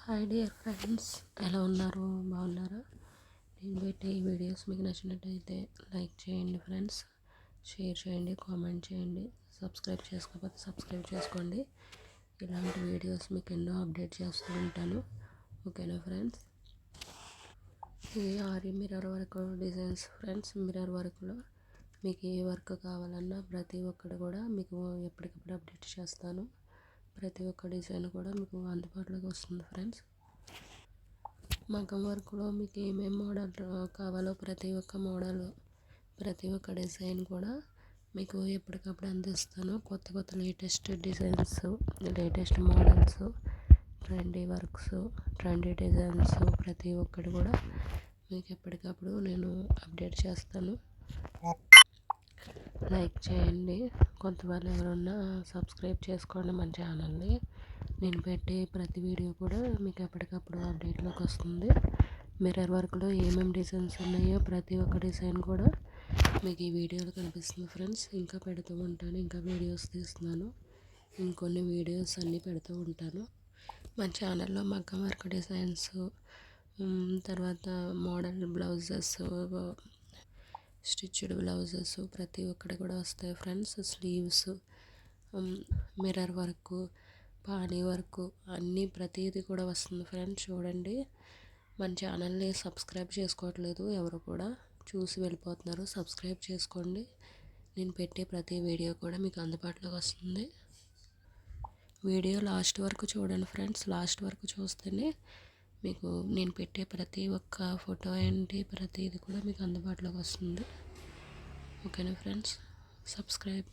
Hi dear friends, ఎలా ఉన్నారు? బాగున్నారా? నేను పెట్టే ఈ వీడియోస్ మీకు నచ్చినట్టయితే లైక్ చేయండి ఫ్రెండ్స్, షేర్ చేయండి, కామెంట్ చేయండి. సబ్స్క్రైబ్ చేసుకోకపోతే సబ్స్క్రైబ్ చేసుకోండి. ఇలాంటి వీడియోస్ మీకు ఎన్నో అప్డేట్ చేస్తూ ఉంటాను. ఓకేనా ఫ్రెండ్స్? ఇది ఆరి mirror work designs friends. Mirror వర్క్లో మీకు ఏ వర్క్ కావాలన్నా ప్రతి ఒక్కటి కూడా మీకు ఎప్పటికప్పుడు అప్డేట్ చేస్తాను. ప్రతి ఒక్క డిజైన్ కూడా మీకు అందుబాటులోకి వస్తుంది ఫ్రెండ్స్. మగ్గం వర్క్లో మీకు ఏమేమి మోడల్ కావాలో ప్రతి ఒక్క మోడల్, ప్రతి ఒక్క డిజైన్ కూడా మీకు ఎప్పటికప్పుడు అందిస్తాను. కొత్త కొత్త latest designs, latest models, trendy works, trendy designs ప్రతి ఒక్కటి కూడా మీకు ఎప్పటికప్పుడు నేను అప్డేట్ చేస్తాను. లైక్ చేయండి. కొంత వాళ్ళు ఎవరన్నా సబ్స్క్రైబ్ చేసుకోండి మన ఛానల్ని. నేను పెట్టే ప్రతి వీడియో కూడా మీకు ఎప్పటికప్పుడు అప్డేట్లోకి వస్తుంది. మిర్రర్ వర్క్లో ఏమేమి డిజైన్స్ ఉన్నాయో ప్రతి ఒక్క డిజైన్ కూడా మీకు ఈ వీడియోలో కనిపిస్తుంది ఫ్రెండ్స్. ఇంకా పెడుతూ ఉంటాను, ఇంకా వీడియోస్ తీస్తున్నాను, ఇంకొన్ని వీడియోస్ అన్నీ పెడుతూ ఉంటాను. మన ఛానల్లో మగ్గం వర్క్ డిజైన్స్, తర్వాత మోడల్ బ్లౌజెస్, స్టిచ్డ్ బ్లౌజెస్ ప్రతి ఒక్కటి కూడా వస్తాయి friends. Sleeves, mirror work, pani work అన్నీ ప్రతిదీ కూడా వస్తుంది ఫ్రెండ్స్. చూడండి, మన ఛానల్ని సబ్స్క్రైబ్ చేసుకోవట్లేదు ఎవరు కూడా, చూసి వెళ్ళిపోతున్నారు. సబ్స్క్రైబ్ చేసుకోండి. నేను పెట్టే ప్రతి వీడియో కూడా మీకు అందుబాటులోకి వస్తుంది. వీడియో లాస్ట్ వరకు చూడండి ఫ్రెండ్స్. లాస్ట్ వరకు చూస్తేనే మీకు నేను పెట్టే ప్రతి ఒక్క ఫోటో ఏంటి ప్రతిది కూడా మీకు అందుబాటులోకి వస్తుంది. ఓకేనా ఫ్రెండ్స్? సబ్స్క్రైబ్.